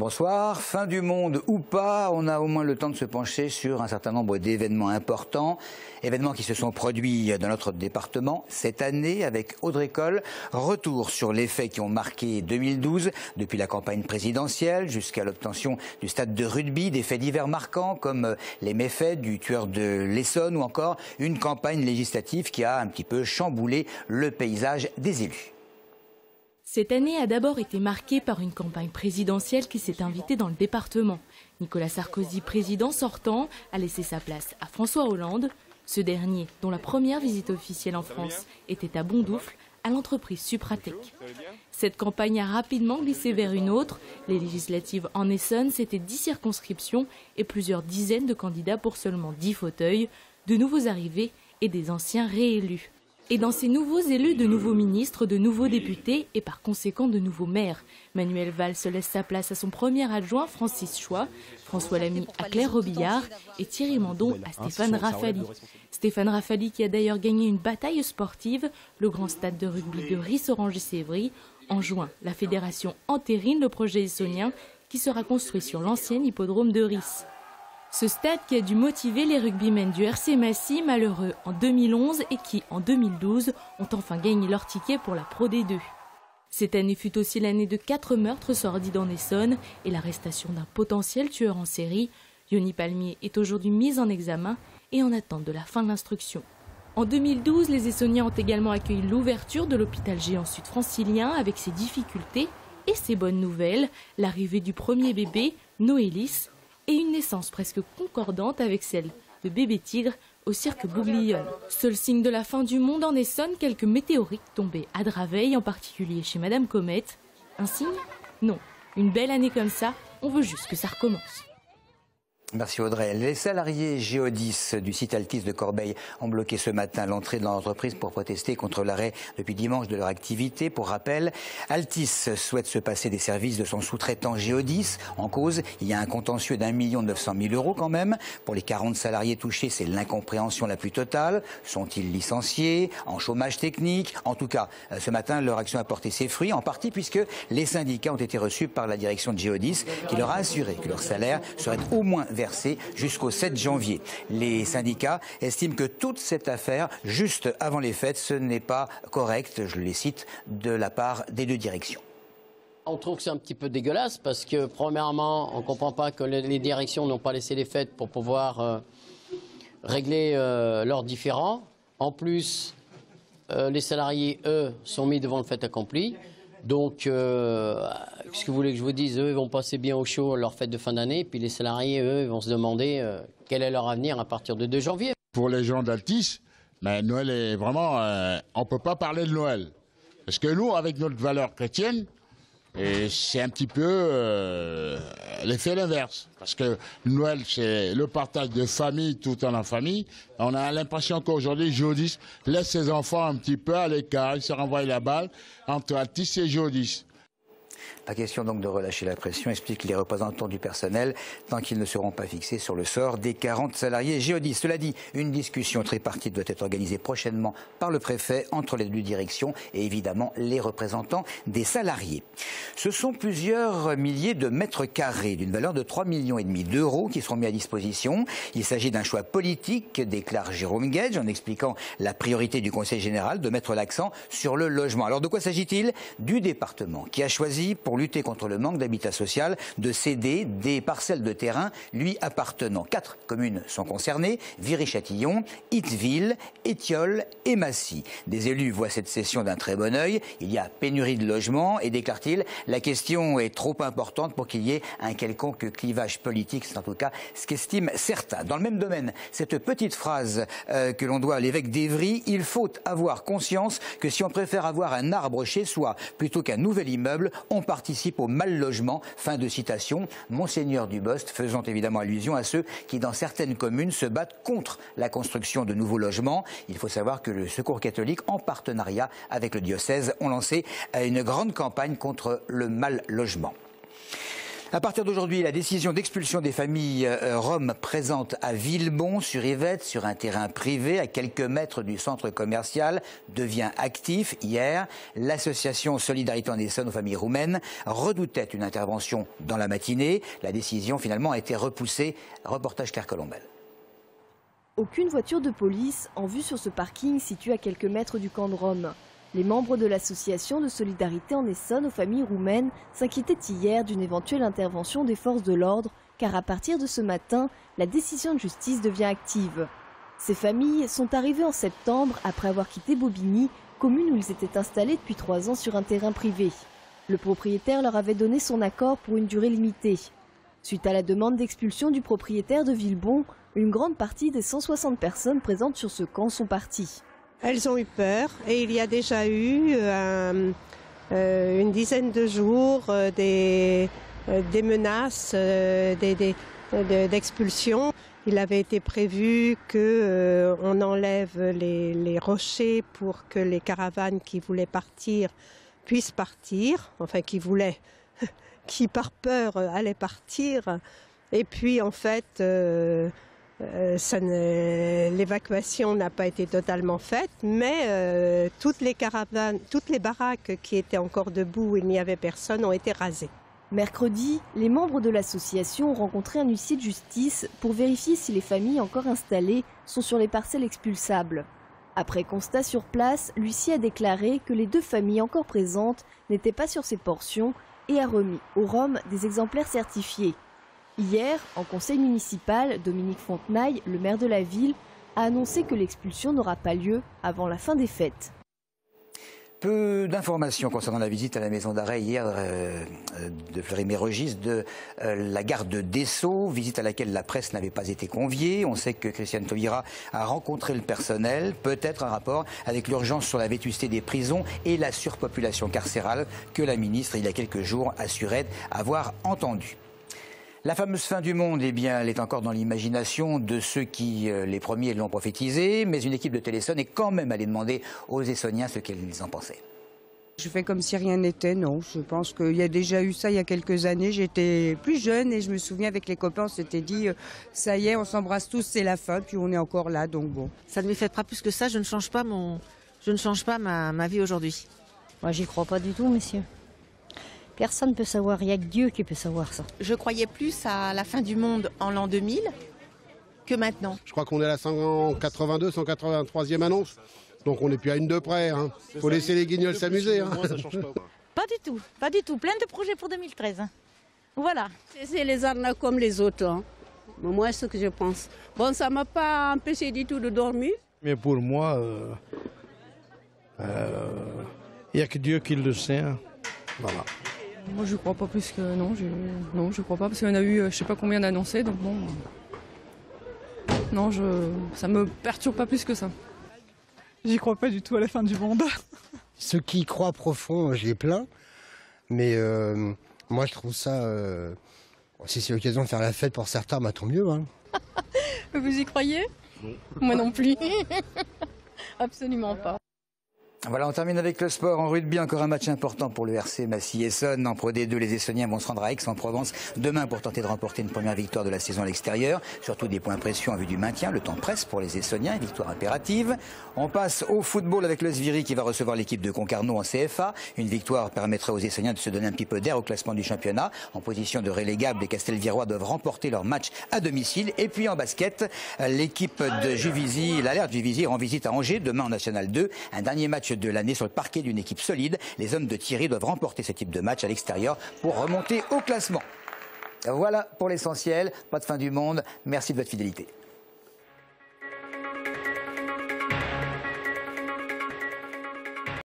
Bonsoir. Fin du monde ou pas, on a au moins le temps de se pencher sur un certain nombre d'événements importants. Événements qui se sont produits dans notre département cette année avec Audrey Coll. Retour sur les faits qui ont marqué 2012, depuis la campagne présidentielle jusqu'à l'obtention du stade de rugby, des faits divers marquants comme les méfaits du tueur de l'Essonne ou encore une campagne législative qui a un petit peu chamboulé le paysage des élus. Cette année a d'abord été marquée par une campagne présidentielle qui s'est invitée dans le département. Nicolas Sarkozy, président sortant, a laissé sa place à François Hollande. Ce dernier, dont la première visite officielle en France était à Bondoufle, à l'entreprise Supratec. Cette campagne a rapidement glissé vers une autre. Les législatives en Essonne, c'était 10 circonscriptions et plusieurs dizaines de candidats pour seulement 10 fauteuils, de nouveaux arrivés et des anciens réélus. Et dans ces nouveaux élus, de nouveaux ministres, de nouveaux députés et par conséquent de nouveaux maires. Manuel Valls laisse sa place à son premier adjoint Francis Choix, François Lamy à Claire Robillard et Thierry Mandon à Stéphane Raffaly. Stéphane Raffaly qui a d'ailleurs gagné une bataille sportive, le grand stade de rugby de Ris-Orangis-Sévry. En juin, la fédération entérine le projet essonnien qui sera construit sur l'ancien hippodrome de Ris. Ce stade qui a dû motiver les rugbymen du RC Massy, malheureux en 2011 et qui, en 2012, ont enfin gagné leur ticket pour la Pro D2. Cette année fut aussi l'année de 4 meurtres sordides en Essonne et l'arrestation d'un potentiel tueur en série. Yoni Palmier est aujourd'hui mise en examen et en attente de la fin de l'instruction. En 2012, les Essonniens ont également accueilli l'ouverture de l'hôpital géant sud-francilien avec ses difficultés et ses bonnes nouvelles, l'arrivée du premier bébé, Noélis, et une naissance presque concordante avec celle de bébé tigre au cirque Bouglione. Seul signe de la fin du monde en Essonne, quelques météorites tombées à Draveil, en particulier chez Madame Comète. Un signe? Non. Une belle année comme ça, on veut juste que ça recommence. Merci Audrey. Les salariés Géodis du site Altis de Corbeil ont bloqué ce matin l'entrée de l'entreprise pour protester contre l'arrêt depuis dimanche de leur activité. Pour rappel, Altis souhaite se passer des services de son sous-traitant Géodis. En cause, il y a un contentieux d'1 900 000 € quand même. Pour les 40 salariés touchés, c'est l'incompréhension la plus totale. Sont-ils licenciés, en chômage technique? En tout cas, ce matin, leur action a porté ses fruits, en partie puisque les syndicats ont été reçus par la direction de Géodis qui leur a assuré que leur salaire serait au moins versé jusqu'au 7 janvier. Les syndicats estiment que toute cette affaire, juste avant les fêtes, ce n'est pas correct, je les cite, de la part des deux directions. On trouve que c'est un petit peu dégueulasse parce que, premièrement, on ne comprend pas que les directions n'ont pas laissé les fêtes pour pouvoir régler leurs différends. En plus, les salariés, eux, sont mis devant le fait accompli. Donc, qu'est-ce que vous voulez que je vous dise? Eux, ils vont passer bien au chaud leur fête de fin d'année. Puis les salariés, eux, ils vont se demander quel est leur avenir à partir de 2 janvier. Pour les gens d'Altis, mais Noël est vraiment... on ne peut pas parler de Noël. Parce que nous, avec notre valeur chrétienne, c'est un petit peu l'effet l'inverse. Parce que Noël, c'est le partage de famille tout en famille. On a l'impression qu'aujourd'hui, Géodis laisse ses enfants un petit peu à l'écart. Il se renvoie la balle entre Altis et Géodis. Pas question donc de relâcher la pression, expliquent les représentants du personnel, tant qu'ils ne seront pas fixés sur le sort des 40 salariés Géodis. Cela dit, une discussion tripartite doit être organisée prochainement par le préfet entre les deux directions et évidemment les représentants des salariés. Ce sont plusieurs milliers de mètres carrés d'une valeur de 3,5 millions d'euros qui seront mis à disposition. Il s'agit d'un choix politique, déclare Jérôme Guedj, en expliquant la priorité du Conseil général de mettre l'accent sur le logement. Alors de quoi s'agit-il? Du département qui a choisi, pour lutter contre le manque d'habitat social, de céder des parcelles de terrain lui appartenant. 4 communes sont concernées, Viry-Châtillon, Itteville, Étiolles et Massy. Des élus voient cette cession d'un très bon œil. Il y a pénurie de logements et, déclare-t-il, la question est trop importante pour qu'il y ait un quelconque clivage politique. C'est en tout cas ce qu'estiment certains. Dans le même domaine, cette petite phrase que l'on doit à l'évêque d'Évry, il faut avoir conscience que si on préfère avoir un arbre chez soi plutôt qu'un nouvel immeuble, on participe au mal logement. Fin de citation. Monseigneur Dubost faisant évidemment allusion à ceux qui, dans certaines communes, se battent contre la construction de nouveaux logements. Il faut savoir que le Secours catholique, en partenariat avec le diocèse, ont lancé une grande campagne contre le mal logement. À partir d'aujourd'hui, la décision d'expulsion des familles roms présentes à Villebon-sur-Yvette, sur un terrain privé à quelques mètres du centre commercial, devient actif. Hier, l'association Solidarité en Essonne aux familles roumaines redoutait une intervention dans la matinée. La décision finalement a été repoussée. Reportage Claire Colombel. Aucune voiture de police en vue sur ce parking situé à quelques mètres du camp de Rome. Les membres de l'association de solidarité en Essonne aux familles roumaines s'inquiétaient hier d'une éventuelle intervention des forces de l'ordre, car à partir de ce matin, la décision de justice devient active. Ces familles sont arrivées en septembre après avoir quitté Bobigny, commune où ils étaient installés depuis 3 ans sur un terrain privé. Le propriétaire leur avait donné son accord pour une durée limitée. Suite à la demande d'expulsion du propriétaire de Villebon, une grande partie des 160 personnes présentes sur ce camp sont parties. Elles ont eu peur et il y a déjà eu une dizaine de jours des menaces d'expulsion. Il avait été prévu qu'on enlève les rochers pour que les caravanes qui voulaient partir puissent partir, enfin qui par peur allaient partir. Et puis en fait... l'évacuation n'a pas été totalement faite, mais toutes les caravanes, toutes les baraques qui étaient encore debout et il n'y avait personne ont été rasées. Mercredi, les membres de l'association ont rencontré un huissier de justice pour vérifier si les familles encore installées sont sur les parcelles expulsables. Après constat sur place, l'huissier a déclaré que les 2 familles encore présentes n'étaient pas sur ces portions et a remis aux Roms des exemplaires certifiés. Hier, en conseil municipal, Dominique Fontenaille, le maire de la ville, a annoncé que l'expulsion n'aura pas lieu avant la fin des fêtes. Peu d'informations concernant la visite à la maison d'arrêt hier de Fleury-Mérogis de la gare de Dessau, visite à laquelle la presse n'avait pas été conviée. On sait que Christiane Taubira a rencontré le personnel, peut-être un rapport avec l'urgence sur la vétusté des prisons et la surpopulation carcérale que la ministre, il y a quelques jours, assurait avoir entendu. La fameuse fin du monde, eh bien, elle est encore dans l'imagination de ceux qui, les premiers, l'ont prophétisé, mais une équipe de Téléson est quand même allée demander aux Essonniens ce qu'ils en pensaient. Je fais comme si rien n'était, non. Je pense qu'il y a déjà eu ça il y a quelques années. J'étais plus jeune et je me souviens avec les copains, on s'était dit, ça y est, on s'embrasse tous, c'est la fin, puis on est encore là, donc bon. Ça ne m'effraie pas plus que ça, je ne change pas ma vie aujourd'hui. Moi, j'y crois pas du tout, monsieur. Personne ne peut savoir, il n'y a que Dieu qui peut savoir ça. Je croyais plus à la fin du monde en l'an 2000 que maintenant. Je crois qu'on est à la 182, 183e annonce. Donc on n'est plus à une de près. Hein. Faut laisser les guignols s'amuser. Hein. Pas du tout, pas du tout. Plein de projets pour 2013. Hein. Voilà. C'est les arnaques comme les autres. Hein. Moi, c'est ce que je pense. Bon, ça ne m'a pas empêché du tout de dormir. Mais pour moi, il n'y a que Dieu qui le sait. Hein. Voilà. Moi je crois pas plus que non, je crois pas parce qu'il y en a eu je sais pas combien d'annoncés donc bon. Non, ça me perturbe pas plus que ça. J'y crois pas du tout à la fin du monde. Ceux qui y croient profond, je les plains, mais moi je trouve ça si c'est l'occasion de faire la fête pour certains, bah, tant mieux. Hein. Vous y croyez? Non. Moi non plus. Absolument pas. Voilà, on termine avec le sport. En rugby, encore un match important pour le RC Massy-Essonne. En Pro D2, les Essonniens vont se rendre à Aix-en-Provence demain pour tenter de remporter une première victoire de la saison à l'extérieur. Surtout des points précieux en vue du maintien. Le temps presse pour les Essonniens, une victoire impérative. On passe au football avec le Sviri qui va recevoir l'équipe de Concarneau en CFA. Une victoire permettrait aux Essonniens de se donner un petit peu d'air au classement du championnat. En position de relégable, les Castelvirois doivent remporter leur match à domicile. Et puis en basket, l'équipe de Juvisy, l'Alert Juvisy, rend visite à Angers demain en National 2. Un dernier match de l'année sur le parquet d'une équipe solide. Les hommes de Thierry doivent remporter ce type de match à l'extérieur pour remonter au classement. Voilà pour l'essentiel. Pas de fin du monde. Merci de votre fidélité.